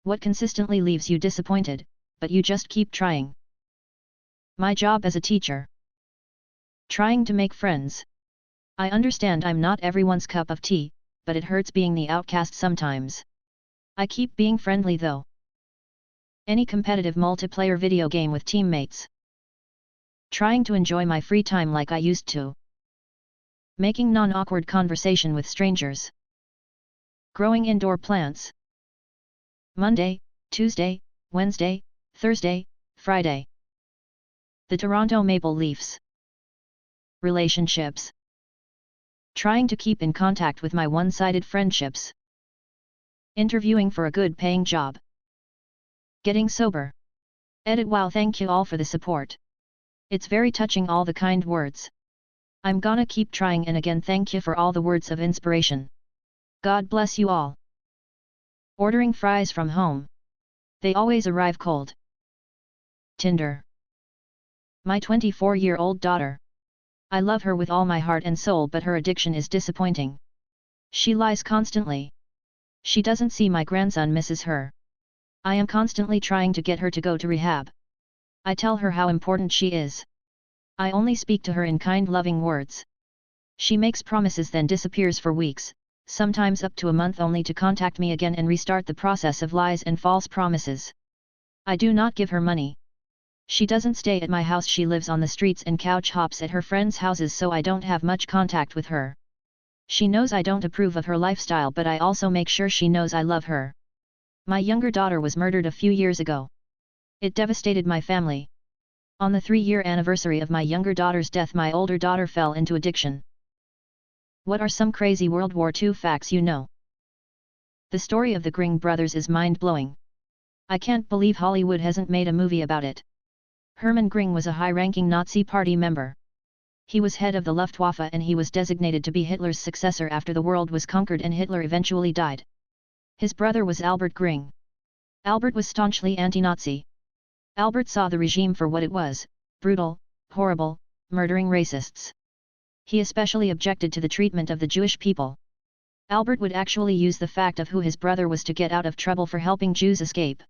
What consistently leaves you disappointed, but you just keep trying? My job as a teacher. Trying to make friends. I understand I'm not everyone's cup of tea, but it hurts being the outcast sometimes. I keep being friendly though. Any competitive multiplayer video game with teammates. Trying to enjoy my free time like I used to. Making non-awkward conversation with strangers. Growing indoor plants. Monday, Tuesday, Wednesday, Thursday, Friday. The Toronto Maple Leafs. Relationships. Trying to keep in contact with my one-sided friendships. Interviewing for a good paying job. Getting sober. Edit. Wow, thank you all for the support. It's very touching, all the kind words. I'm gonna keep trying, and again thank you for all the words of inspiration. God bless you all. Ordering fries from home. They always arrive cold. Tinder. My 24-year-old daughter. I love her with all my heart and soul, but her addiction is disappointing. She lies constantly. She doesn't see my grandson misses her. I am constantly trying to get her to go to rehab. I tell her how important she is. I only speak to her in kind, loving words. She makes promises then disappears for weeks, sometimes up to a month, only to contact me again and restart the process of lies and false promises. I do not give her money. She doesn't stay at my house, she lives on the streets and couch hops at her friends' houses, so I don't have much contact with her. She knows I don't approve of her lifestyle, but I also make sure she knows I love her. My younger daughter was murdered a few years ago. It devastated my family. On the 3-year anniversary of my younger daughter's death, my older daughter fell into addiction. What are some crazy World War II facts you know? The story of the Gring brothers is mind-blowing. I can't believe Hollywood hasn't made a movie about it. Hermann Gring was a high-ranking Nazi Party member. He was head of the Luftwaffe and he was designated to be Hitler's successor after the world was conquered and Hitler eventually died. His brother was Albert Gring. Albert was staunchly anti-Nazi. Albert saw the regime for what it was: brutal, horrible, murdering racists. He especially objected to the treatment of the Jewish people. Albert would actually use the fact of who his brother was to get out of trouble for helping Jews escape.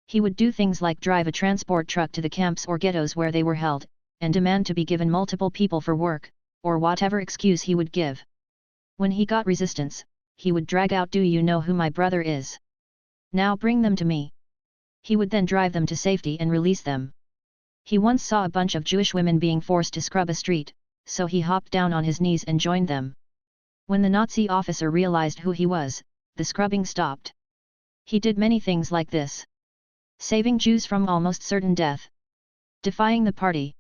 He would do things like drive a transport truck to the camps or ghettos where they were held, and demand to be given multiple people for work, or whatever excuse he would give. When he got resistance, he would drag out, "Do you know who my brother is? Now bring them to me." He would then drive them to safety and release them. He once saw a bunch of Jewish women being forced to scrub a street, so he hopped down on his knees and joined them. When the Nazi officer realized who he was, the scrubbing stopped. He did many things like this: saving Jews from almost certain death, defying the party,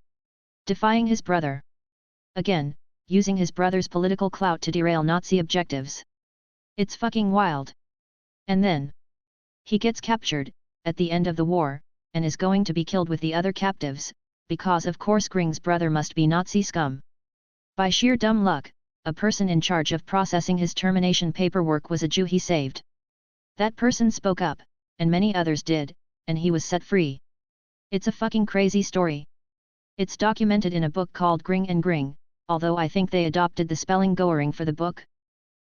defying his brother, again, using his brother's political clout to derail Nazi objectives. It's fucking wild. And then he gets captured at the end of the war, and is going to be killed with the other captives, because of course Gring's brother must be Nazi scum. By sheer dumb luck, a person in charge of processing his termination paperwork was a Jew he saved. That person spoke up, and many others did, and he was set free. It's a fucking crazy story. It's documented in a book called Gring and Gring, although I think they adopted the spelling Goering for the book.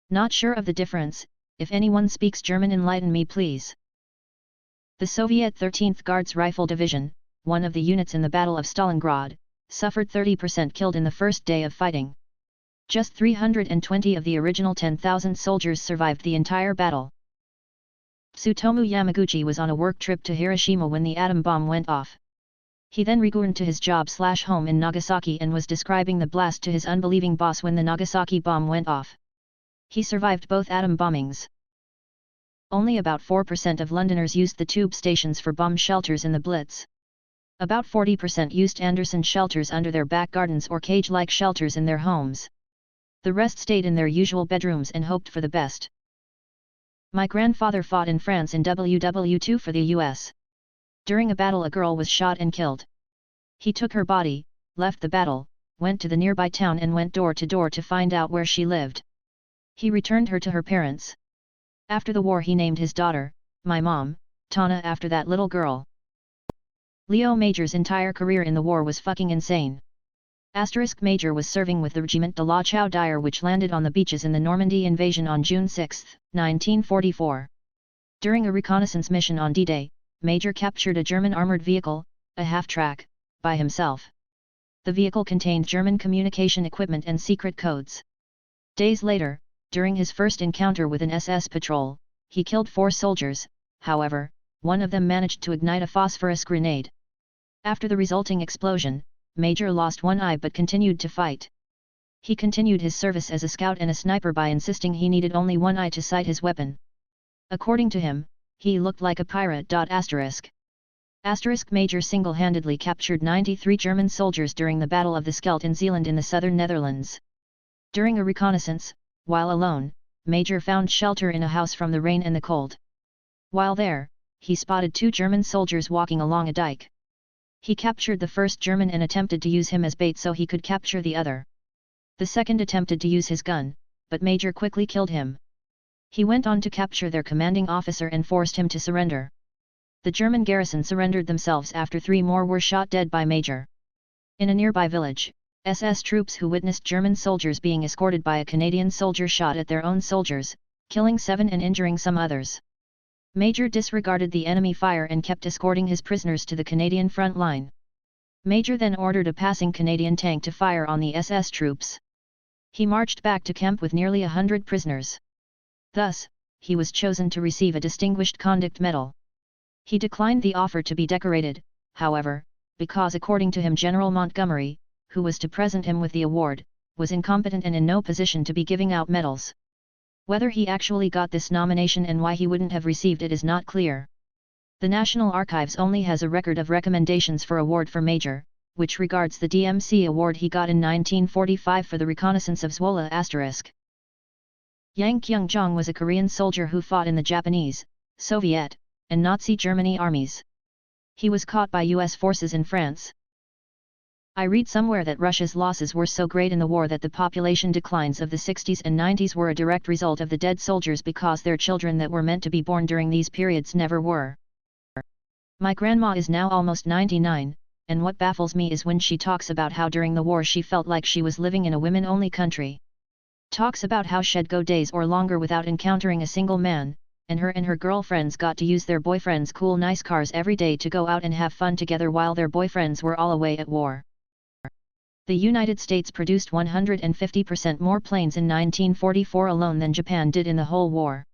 Not sure of the difference. If anyone speaks German, enlighten me please. The Soviet 13th Guards Rifle Division, one of the units in the Battle of Stalingrad, suffered 30% killed in the first day of fighting. Just 320 of the original 10,000 soldiers survived the entire battle. Tsutomu Yamaguchi was on a work trip to Hiroshima when the atom bomb went off. He then returned to his job/home in Nagasaki and was describing the blast to his unbelieving boss when the Nagasaki bomb went off. He survived both atom bombings. Only about 4% of Londoners used the tube stations for bomb shelters in the Blitz. About 40% used Anderson shelters under their back gardens or cage-like shelters in their homes. The rest stayed in their usual bedrooms and hoped for the best. My grandfather fought in France in WW2 for the US. During a battle, a girl was shot and killed. He took her body, left the battle, went to the nearby town and went door to door to find out where she lived. He returned her to her parents. After the war he named his daughter, my mom, Tana, after that little girl. Leo Major's entire career in the war was fucking insane. Major was serving with the Regiment de la Chaudière, which landed on the beaches in the Normandy invasion on June 6, 1944. During a reconnaissance mission on D-Day, Major captured a German armored vehicle, a half-track, by himself. The vehicle contained German communication equipment and secret codes. Days later, during his first encounter with an SS patrol, he killed 4 soldiers, however, one of them managed to ignite a phosphorus grenade. After the resulting explosion, Major lost one eye but continued to fight. He continued his service as a scout and a sniper by insisting he needed only one eye to sight his weapon. According to him, he looked like a pirate. Major single-handedly captured 93 German soldiers during the Battle of the Scheldt in Zeeland in the southern Netherlands. During a reconnaissance, while alone, Major found shelter in a house from the rain and the cold. While there, he spotted 2 German soldiers walking along a dike. He captured the first German and attempted to use him as bait so he could capture the other. The second attempted to use his gun, but Major quickly killed him. He went on to capture their commanding officer and forced him to surrender. The German garrison surrendered themselves after 3 more were shot dead by Major. In a nearby village, SS troops who witnessed German soldiers being escorted by a Canadian soldier shot at their own soldiers, killing 7 and injuring some others. Major disregarded the enemy fire and kept escorting his prisoners to the Canadian front line. Major then ordered a passing Canadian tank to fire on the SS troops. He marched back to camp with nearly 100 prisoners. Thus, he was chosen to receive a Distinguished Conduct Medal. He declined the offer to be decorated, however, because according to him General Montgomery, who was to present him with the award, was incompetent and in no position to be giving out medals. Whether he actually got this nomination and why he wouldn't have received it is not clear. The National Archives only has a record of recommendations for award for Major, which regards the DMC award he got in 1945 for the reconnaissance of Zwolle *. Yang Kyung-jong was a Korean soldier who fought in the Japanese, Soviet, and Nazi Germany armies. He was caught by US forces in France. I read somewhere that Russia's losses were so great in the war that the population declines of the 60s and 90s were a direct result of the dead soldiers because their children that were meant to be born during these periods never were. My grandma is now almost 99, and what baffles me is when she talks about how during the war she felt like she was living in a women-only country. Talks about how she'd go days or longer without encountering a single man, and her girlfriends got to use their boyfriends' cool nice cars every day to go out and have fun together while their boyfriends were all away at war. The United States produced 150% more planes in 1944 alone than Japan did in the whole war.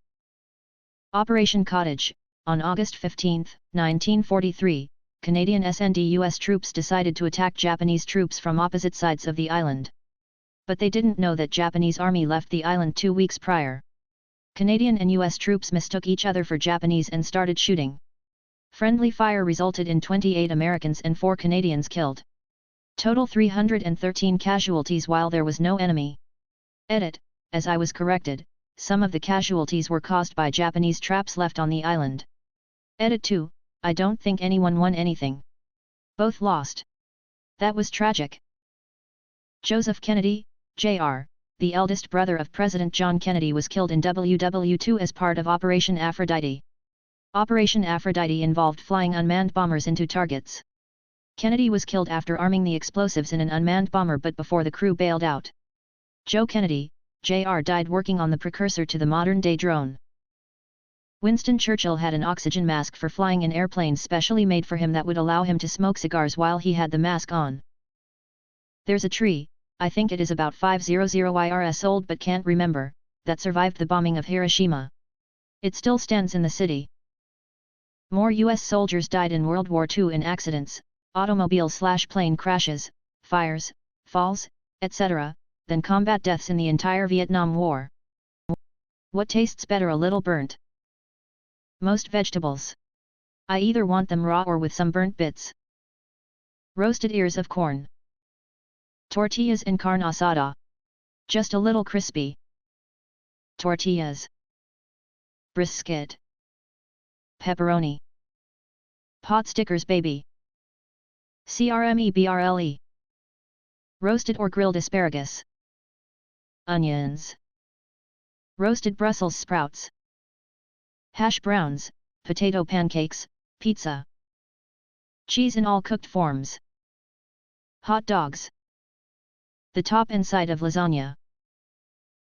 Operation Cottage. On August 15, 1943, Canadian SND-US troops decided to attack Japanese troops from opposite sides of the island. But they didn't know that Japanese army left the island 2 weeks prior. Canadian and US troops mistook each other for Japanese and started shooting. Friendly fire resulted in 28 Americans and 4 Canadians killed. Total 313 casualties while there was no enemy. Edit, as I was corrected, some of the casualties were caused by Japanese traps left on the island. Edit 2, I don't think anyone won anything. Both lost. That was tragic. Joseph Kennedy, Jr., the eldest brother of President John Kennedy, was killed in WW2 as part of Operation Aphrodite. Operation Aphrodite involved flying unmanned bombers into targets. Kennedy was killed after arming the explosives in an unmanned bomber but before the crew bailed out. Joe Kennedy, Jr. died working on the precursor to the modern-day drone. Winston Churchill had an oxygen mask for flying in airplanes specially made for him that would allow him to smoke cigars while he had the mask on. There's a tree, I think it is about 500 years old but can't remember, that survived the bombing of Hiroshima. It still stands in the city. More US soldiers died in World War II in accidents, automobile/plane crashes, fires, falls, etc., than combat deaths in the entire Vietnam War. What tastes better, a little burnt? Most vegetables. I either want them raw or with some burnt bits. Roasted ears of corn. Tortillas and carne asada. Just a little crispy. Tortillas. Brisket. Pepperoni. Pot stickers, baby. CRMEBRLE. Roasted or grilled asparagus. Onions. Roasted Brussels sprouts. Hash browns, potato pancakes, pizza. Cheese in all cooked forms. Hot dogs. The top and side of lasagna.